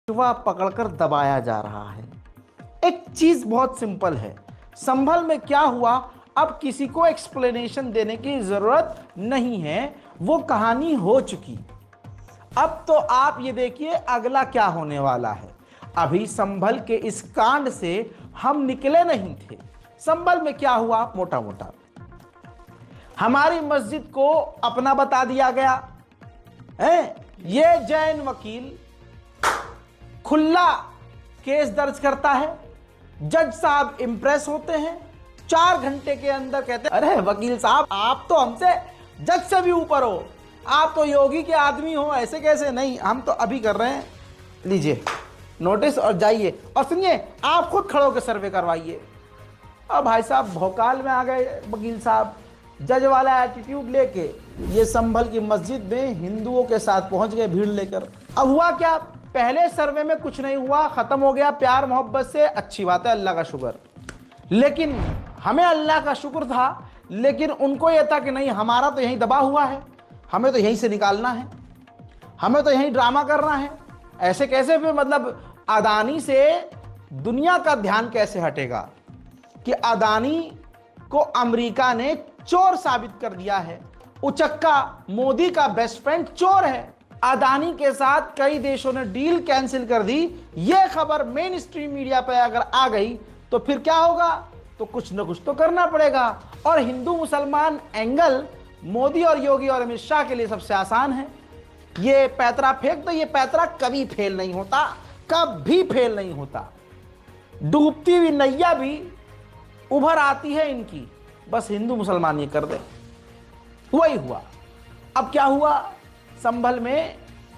वह पकड़कर दबाया जा रहा है। एक चीज बहुत सिंपल है, संभल में क्या हुआ अब किसी को एक्सप्लेनेशन देने की जरूरत नहीं है, वो कहानी हो चुकी। अब तो आप ये देखिए अगला क्या होने वाला है। अभी संभल के इस कांड से हम निकले नहीं थे। संभल में क्या हुआ, मोटा मोटा हमारी मस्जिद को अपना बता दिया गया है। ये जैन वकील खुला केस दर्ज करता है, जज साहब इंप्रेस होते हैं, 4 घंटे के अंदर कहते हैं अरे वकील साहब आप तो हमसे जज से भी ऊपर हो, आप तो योगी के आदमी हो, ऐसे कैसे। नहीं, हम तो अभी कर रहे हैं, लीजिए नोटिस और जाइए और सुनिए, आप खुद खड़े होकर सर्वे करवाइए। अब भाई साहब भौकाल में आ गए वकील साहब, जज वाला एटीट्यूड लेके ये संभल की मस्जिद में हिंदुओं के साथ पहुंच गए भीड़ लेकर। अब हुआ क्या, पहले सर्वे में कुछ नहीं हुआ, खत्म हो गया प्यार मोहब्बत से, अच्छी बात है, अल्लाह का शुक्र। लेकिन हमें अल्लाह का शुक्र था, लेकिन उनको यह था कि नहीं हमारा तो यहीं दबा हुआ है, हमें तो यहीं से निकालना है, हमें तो यहीं ड्रामा करना है। ऐसे कैसे फिर, मतलब अदानी से दुनिया का ध्यान कैसे हटेगा कि अदानी को अमेरिका ने चोर साबित कर दिया है। उचक्का मोदी का बेस्ट फ्रेंड चोर है। अदानी के साथ कई देशों ने डील कैंसिल कर दी। यह खबर मेन स्ट्रीम मीडिया पर अगर आ गई तो फिर क्या होगा, तो कुछ न कुछ तो करना पड़ेगा। और हिंदू मुसलमान एंगल मोदी और योगी और अमित शाह के लिए सबसे आसान है। ये पैतरा फेंक दो, ये पैतरा कभी फेल नहीं होता, कभी फेल नहीं होता। डूबती हुई नैया भी उभर आती है इनकी, बस हिंदू मुसलमान ये कर दे। वही हुआ। अब क्या हुआ, संभल में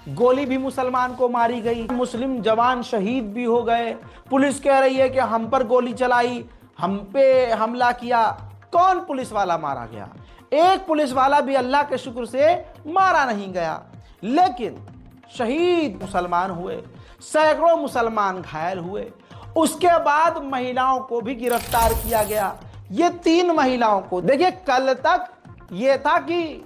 गोली भी मुसलमान को मारी गई, मुस्लिम जवान शहीद भी हो गए। पुलिस कह रही है कि हम पर गोली चलाई, हम पे हमला किया। कौन पुलिस वाला मारा गया? एक पुलिस वाला भी अल्लाह के शुक्र से मारा नहीं गया, लेकिन शहीद मुसलमान हुए, सैकड़ों मुसलमान घायल हुए। उसके बाद महिलाओं को भी गिरफ्तार किया गया। ये 3 महिलाओं को देखिए, कल तक ये था कि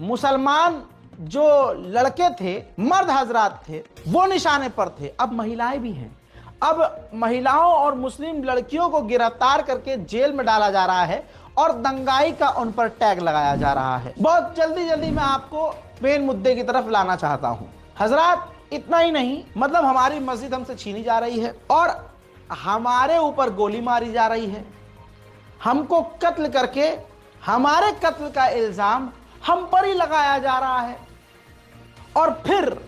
मुसलमान जो लड़के थे, मर्द हजरात थे, वो निशाने पर थे, अब महिलाएं भी हैं। अब महिलाओं और मुस्लिम लड़कियों को गिरफ्तार करके जेल में डाला जा रहा है और दंगाई का उन पर टैग लगाया जा रहा है। बहुत जल्दी जल्दी मैं आपको मेन मुद्दे की तरफ लाना चाहता हूं। हजरात, इतना ही नहीं, मतलब हमारी मस्जिद हमसे छीनी जा रही है और हमारे ऊपर गोली मारी जा रही है, हमको कत्ल करके हमारे कत्ल का इल्जाम हम पर ही लगाया जा रहा है, और फिर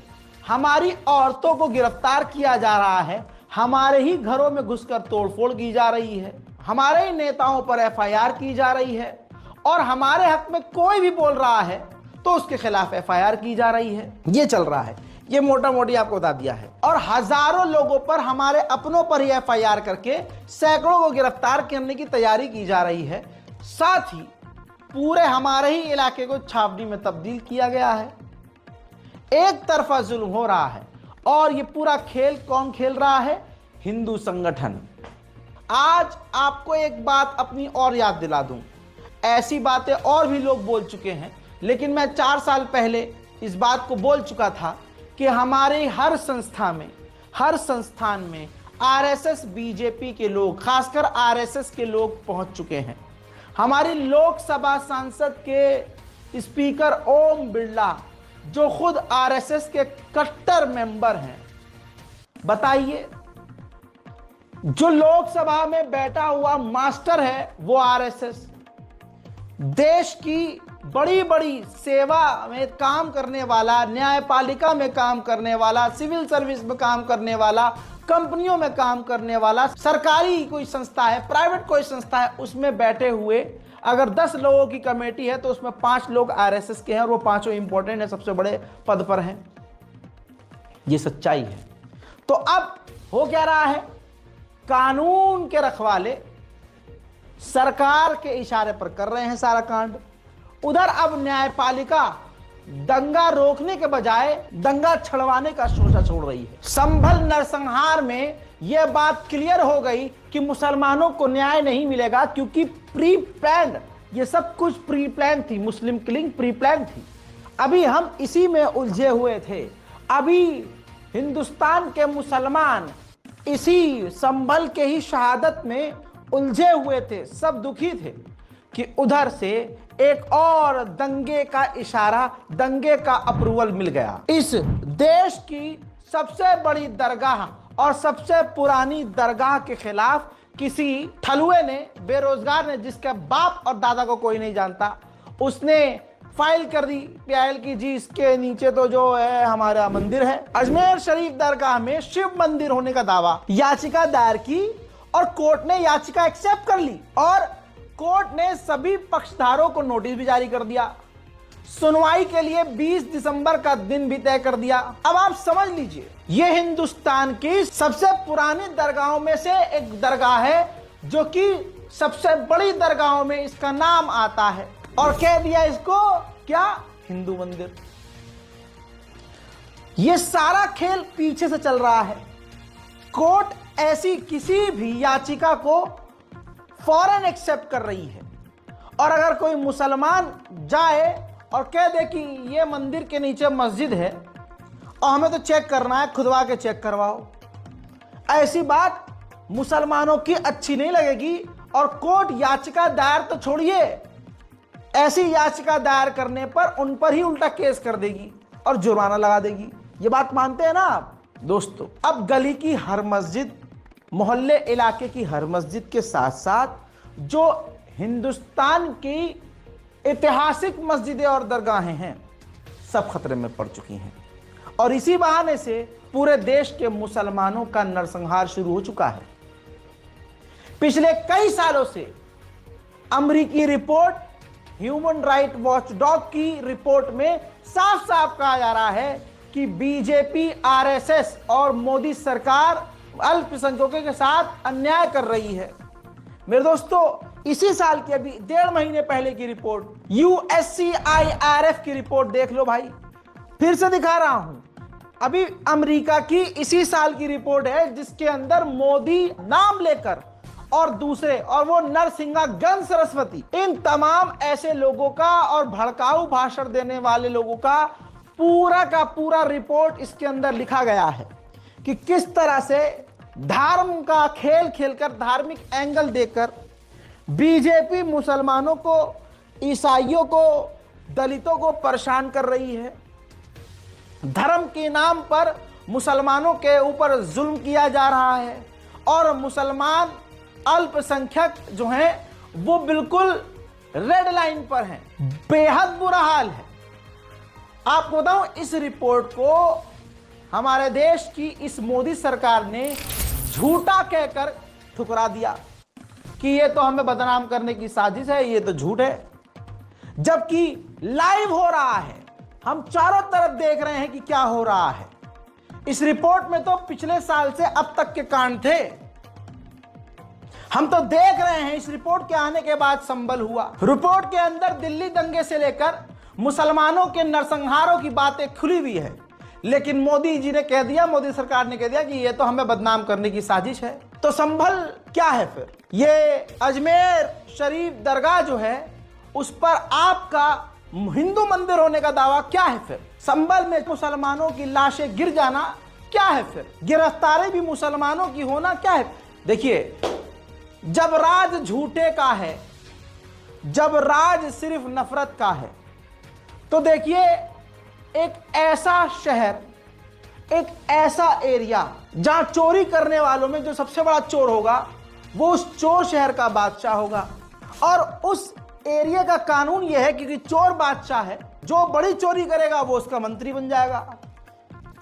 हमारी औरतों को गिरफ्तार किया जा रहा है, हमारे ही घरों में घुसकर तोड़फोड़ की जा रही है, हमारे ही नेताओं पर एफआईआर की जा रही है, और हमारे हक में कोई भी बोल रहा है तो उसके खिलाफ एफआईआर की जा रही है। ये चल रहा है, ये मोटा मोटी आपको बता दिया है। और हजारों लोगों पर, हमारे अपनों पर ही एफआईआर करके सैकड़ों को गिरफ्तार करने की तैयारी की जा रही है। साथ ही पूरे हमारे ही इलाके को छावनी में तब्दील किया गया है। एक तरफा जुल्म हो रहा है, और ये पूरा खेल कौन खेल रहा है? हिंदू संगठन। आज आपको एक बात अपनी और याद दिला दूं, ऐसी बातें और भी लोग बोल चुके हैं, लेकिन मैं 4 साल पहले इस बात को बोल चुका था कि हमारे हर संस्थान में आरएसएस बीजेपी के लोग, खासकर आरएसएस के लोग पहुंच चुके हैं। हमारी लोकसभा सांसद के स्पीकर ओम बिरला, जो खुद आरएसएस के कट्टर मेंबर हैं, बताइए, जो लोकसभा में बैठा हुआ मास्टर है वो आरएसएस, देश की बड़ी बड़ी सेवा में काम करने वाला, न्यायपालिका में काम करने वाला, सिविल सर्विस में काम करने वाला, कंपनियों में काम करने वाला, सरकारी कोई संस्था है, प्राइवेट कोई संस्था है, उसमें बैठे हुए अगर 10 लोगों की कमेटी है तो उसमें 5 लोग आरएसएस के हैं, और वो 5 इंपॉर्टेंट है, सबसे बड़े पद पर हैं। ये सच्चाई है। तो अब हो क्या रहा है, कानून के रखवाले सरकार के इशारे पर कर रहे हैं सारा कांड। उधर अब न्यायपालिका दंगा रोकने के बजाय दंगा छड़वाने का सोचा छोड़ रही है। संभल नरसंहार में यह बात क्लियर हो गई कि मुसलमानों को न्याय नहीं मिलेगा, क्योंकि प्री प्लान्ड, ये सब कुछ प्री प्लान थी, मुस्लिम किलिंग प्री प्लान थी। अभी हम इसी में उलझे हुए थे। अभी हिंदुस्तान के मुसलमान इसी संभल के ही शहादत में उलझे हुए थे, सब दुखी थे कि उधर से एक और दंगे का इशारा, दंगे का अप्रूवल मिल गया। इस देश की सबसे बड़ी दरगाह और सबसे पुरानी दरगाह के खिलाफ किसी ठलुए ने, बेरोजगार ने, जिसके बाप और दादा को कोई नहीं जानता, उसने फाइल कर दी PIL की, जी इसके नीचे तो जो है हमारा मंदिर है। अजमेर शरीफ दरगाह में शिव मंदिर होने का दावा, याचिका दायर की और कोर्ट ने याचिका एक्सेप्ट कर ली और कोर्ट ने सभी पक्षधारों को नोटिस भी जारी कर दिया। सुनवाई के लिए 20 दिसंबर का दिन भी तय कर दिया। अब आप समझ लीजिए, यह हिंदुस्तान की सबसे पुरानी दरगाहों में से एक दरगाह है, जो कि सबसे बड़ी दरगाहों में इसका नाम आता है, और कह दिया इसको क्या, हिंदू मंदिर। यह सारा खेल पीछे से चल रहा है। कोर्ट ऐसी किसी भी याचिका को फौरन एक्सेप्ट कर रही है, और अगर कोई मुसलमान जाए और कह दे कि ये मंदिर के नीचे मस्जिद है और हमें तो चेक करना है, खुदवा के चेक करवाओ, ऐसी बात मुसलमानों की अच्छी नहीं लगेगी। और कोर्ट याचिका दायर तो छोड़िए, ऐसी याचिका दायर करने पर उन पर ही उल्टा केस कर देगी और जुर्माना लगा देगी। ये बात मानते हैं ना आप दोस्तों? अब गली की हर मस्जिद, मोहल्ले इलाके की हर मस्जिद के साथ साथ जो हिंदुस्तान की ऐतिहासिक मस्जिदें और दरगाहें हैं, सब खतरे में पड़ चुकी हैं। और इसी बहाने से पूरे देश के मुसलमानों का नरसंहार शुरू हो चुका है। पिछले कई सालों से अमेरिकी रिपोर्ट, ह्यूमन राइट वॉचडॉग की रिपोर्ट में साफ साफ कहा जा रहा है कि बीजेपी, RSS और मोदी सरकार अल्पसंख्यकों के साथ अन्याय कर रही है। मेरे दोस्तों, इसी साल की अभी 1.5 महीने पहले की रिपोर्ट, USCIRF की रिपोर्ट देख लो भाई, फिर से दिखा रहा हूं। अभी अमेरिका की इसी साल की रिपोर्ट है, जिसके अंदर मोदी नाम लेकर और दूसरे, और वो नरसिंहा गन सरस्वती, इन तमाम ऐसे लोगों का और भड़काऊ भाषण देने वाले लोगों का पूरा रिपोर्ट इसके अंदर लिखा गया है कि किस तरह से धर्म का खेल खेलकर, धार्मिक एंगल देकर बीजेपी मुसलमानों को, ईसाइयों को, दलितों को परेशान कर रही है। धर्म के नाम पर मुसलमानों के ऊपर जुल्म किया जा रहा है और मुसलमान अल्पसंख्यक जो हैं वो बिल्कुल रेड लाइन पर हैं। बेहद बुरा हाल है। आपको बताऊं, इस रिपोर्ट को हमारे देश की इस मोदी सरकार ने झूठा कहकर ठुकरा दिया कि ये तो हमें बदनाम करने की साजिश है, ये तो झूठ है। जबकि लाइव हो रहा है, हम चारों तरफ देख रहे हैं कि क्या हो रहा है। इस रिपोर्ट में तो पिछले साल से अब तक के कांड थे, हम तो देख रहे हैं। इस रिपोर्ट के आने के बाद संभल हुआ। रिपोर्ट के अंदर दिल्ली दंगे से लेकर मुसलमानों के नरसंहारों की बातें खुली हुई है, लेकिन मोदी जी ने कह दिया, मोदी सरकार ने कह दिया कि ये तो हमें बदनाम करने की साजिश है। तो संभल क्या है फिर? ये अजमेर शरीफ दरगाह जो है, उस पर आपका हिंदू मंदिर होने का दावा क्या है फिर? संभल में मुसलमानों की लाशें गिर जाना क्या है फिर? गिरफ्तारी भी मुसलमानों की होना क्या है? देखिए, जब राज झूठे का है, जब राज सिर्फ नफरत का है, तो देखिए एक ऐसा शहर, एक ऐसा एरिया जहां चोरी करने वालों में जो सबसे बड़ा चोर होगा वो उस चोर शहर का बादशाह होगा। और उस एरिया का कानून यह है कि चोर बादशाह है, जो बड़ी चोरी करेगा वो उसका मंत्री बन जाएगा।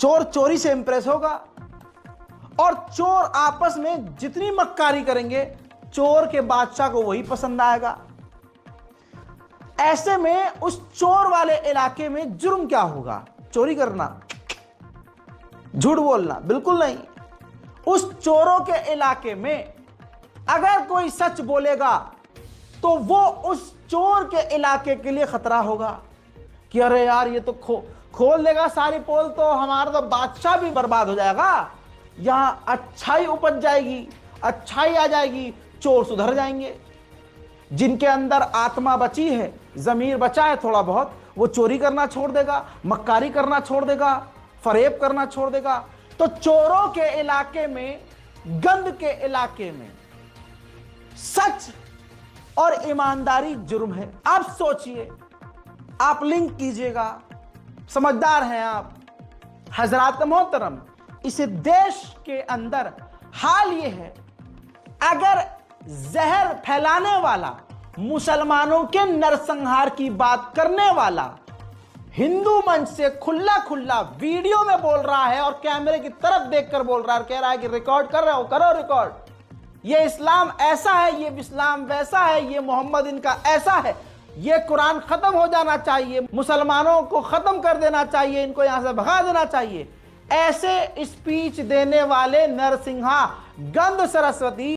चोर चोरी से इंप्रेस होगा और चोर आपस में जितनी मक्कारी करेंगे, चोर के बादशाह को वही पसंद आएगा। ऐसे में उस चोर वाले इलाके में जुर्म क्या होगा? चोरी करना, झूठ बोलना? बिल्कुल नहीं। उस चोरों के इलाके में अगर कोई सच बोलेगा तो वो उस चोर के इलाके के लिए खतरा होगा कि अरे यार ये तो खोल देगा सारी पोल, तो हमारा तो बादशाह भी बर्बाद हो जाएगा, यहां अच्छाई उपज जाएगी, अच्छाई आ जाएगी, चोर सुधर जाएंगे। जिनके अंदर आत्मा बची है, जमीर बचा है थोड़ा बहुत, वो चोरी करना छोड़ देगा, मक्कारी करना छोड़ देगा, फरेब करना छोड़ देगा, तो चोरों के इलाके में, गंद के इलाके में सच और ईमानदारी जुर्म है। आप सोचिए, आप लिंक कीजिएगा, समझदार हैं आप। हजरात मोहतरम, इस देश के अंदर हाल ये है, अगर जहर फैलाने वाला, मुसलमानों के नरसंहार की बात करने वाला हिंदू मंच से खुला खुला वीडियो में बोल रहा है और कैमरे की तरफ देखकर बोल रहा है, कह रहा है कि रिकॉर्ड कर रहे हो, करो रिकॉर्ड, ये इस्लाम ऐसा है, ये इस्लाम वैसा है, ये मोहम्मद इनका ऐसा है, ये कुरान खत्म हो जाना चाहिए, मुसलमानों को खत्म कर देना चाहिए, इनको यहां से भगा देना चाहिए, ऐसे स्पीच देने वाले नरसिंहा गंध सरस्वती